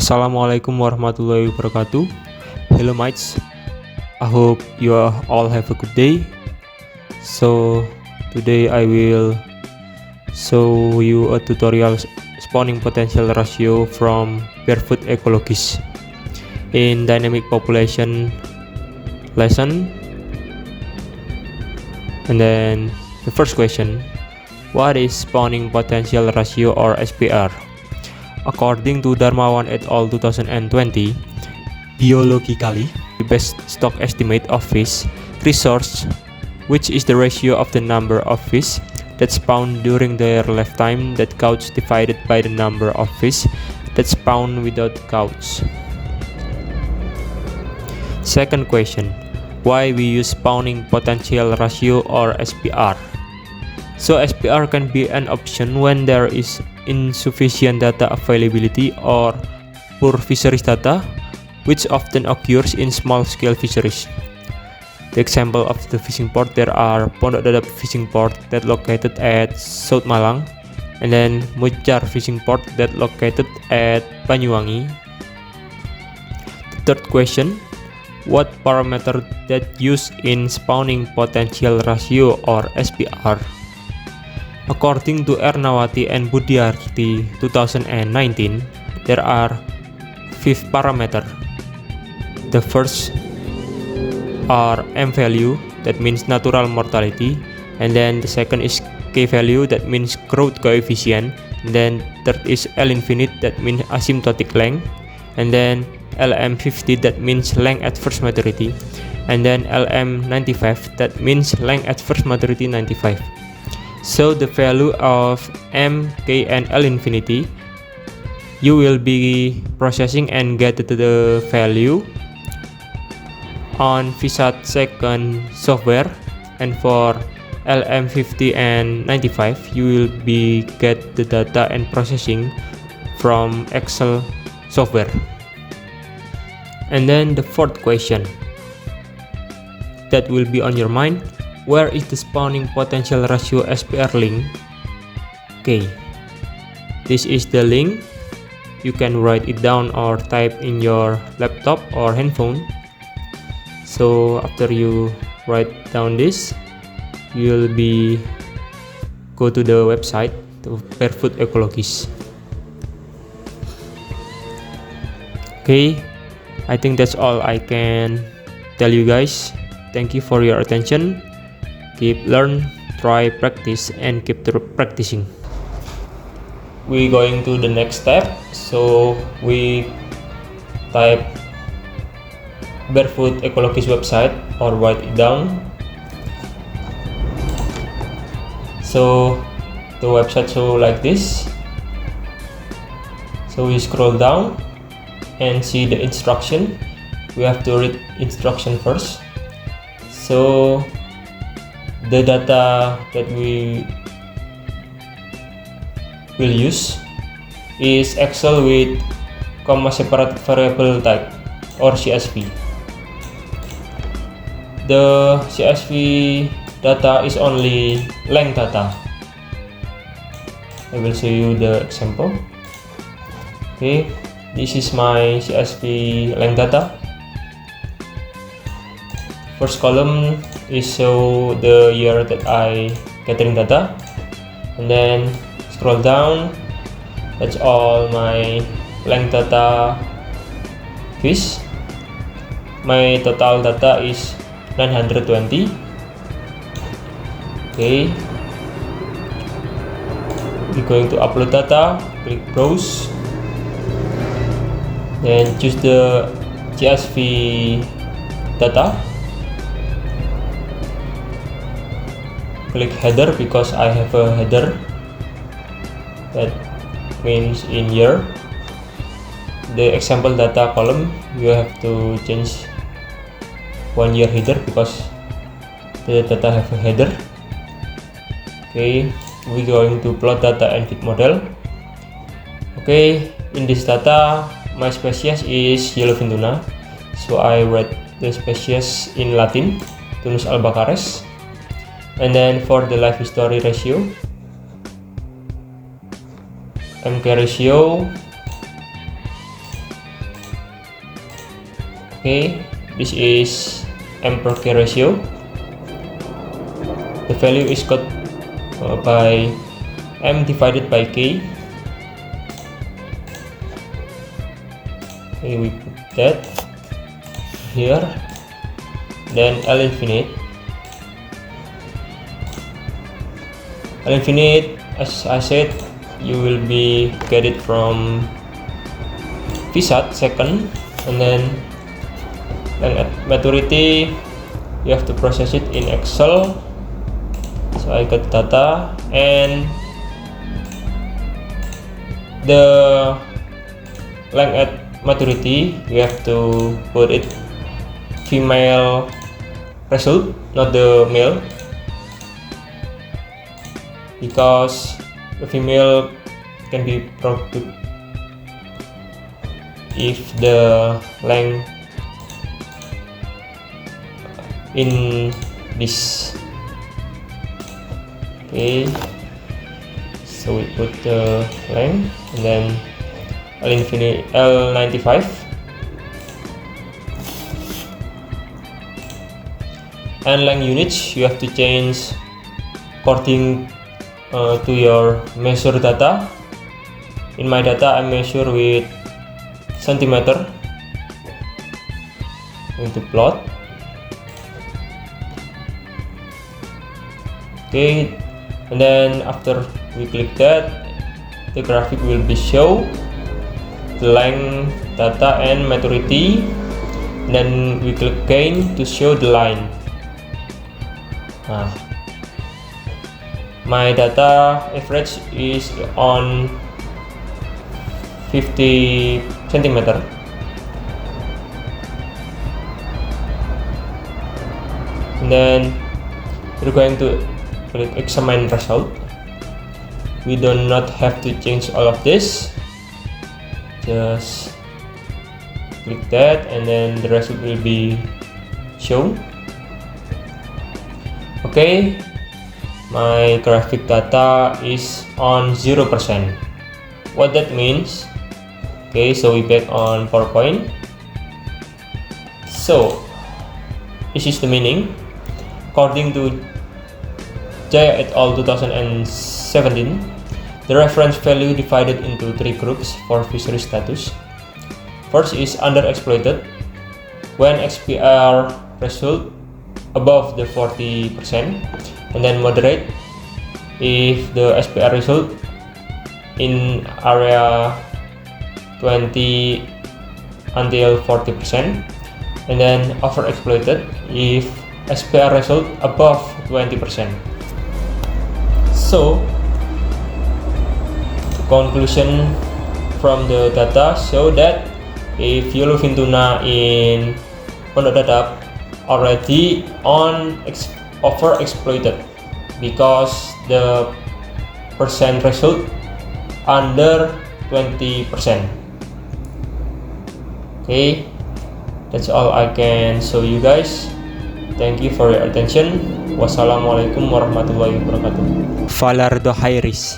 Assalamualaikum warahmatullahi wabarakatuh. Hello mates, I hope you all have a good day. So today I will show you a tutorial spawning potential ratio from Barefoot Ecologist in dynamic population lesson. And then the first question, what is spawning potential ratio or SPR? According to Darmawan et al. 2020, biologically, the best stock estimate of fish resource, which is the ratio of the number of fish that spawn during their lifetime that couch divided by the number of fish that spawn without couch. Second question, why we use spawning potential ratio or SPR? So SPR can be an option when there is insufficient data availability or poor fisheries data, which often occurs in small-scale fisheries. The example of the fishing port, there are Pondok Dadap fishing port that located at South Malang, and then Mujar fishing port that located at Banyuwangi. The third question, what parameter that used in spawning potential ratio or SPR? According to Ernawati and Budiarti 2019, there are 5 parameters. The first are M value, that means natural mortality, and then the second is K value, that means growth coefficient, and then third is L infinite, that means asymptotic length, and then LM50, that means length at first maturity, and then LM95, that means length at first maturity 95. So the value of M, K, and L infinity, you will be processing and get the value on Visat second software, and for LM50 and 95, you will be get the data and processing from Excel software. And then the fourth question that will be on your mind, where is the spawning potential ratio SPR link? Okay, this is the link. You can write it down or type in your laptop or handphone. So after you write down this, you will be go to the website, to Barefoot Ecologist. Okay, I think that's all I can tell you guys. Thank you for your attention. Keep learn, try, practice, and keep practicing. We going to the next step. So we type Barefoot Ecologist website or write it down. So the website show like this. So we scroll down and see the instruction. We have to read instruction first. So the data that we will use is Excel with comma separated variable type or CSV. The CSV data is only length data. I will show you the example. Okay, this is my CSV length data. First column is show the year that I gathering data, and then scroll down, that's all my length data fish. My total data is 920. Okay, we're going to upload data, click browse, then choose the CSV data. Click header because I have a header, that means in year. The example data column, you have to change 1 year header because the data have a header. Okay, we're going to plot data and fit model. Okay, in this data my species is yellowfin tuna, so I write the species in Latin, Tunus albacares. And then for the life history ratio, MK ratio Okay, this is M per K ratio. The value is got by M divided by K. Okay, we put that here, then L infinite. L infinite, as I said, you will be get it from VSAT second, and then at maturity you have to process it in Excel. So I got data, and the length at maturity you have to put it female result, not the male, because the female can be produced if the length in this. Okay, so we put the length and then L infinite L95, and length units you have to change according to your measure data. In my data I measure with centimeter. Going to plot. Okay, and then after we click that, the graphic will be show the length, data, and maturity. And then we click again to show the line. My data average is on 50 centimeter. And then we're going to click examine result. We do not have to change all of this, just click that and then the result will be shown. Okay, my graphic data is on 0%. What that means? Okay, so we back on PowerPoint. So this is the meaning. According to Jaya et al. 2017, the reference value divided into 3 groups for fishery status. First is underexploited, when XPR result above the 40%, and then moderate if the SPR result in area 20 until 40%, and then overexploited if SPR result above 20%. So the conclusion from the data show that if yellowfin tuna in Pondok Dadap already overexploited because the percent result under 20%. Okay, that's all I can show you guys. Thank you for your attention. Wassalamualaikum warahmatullahi wabarakatuh. Falardo Hairis.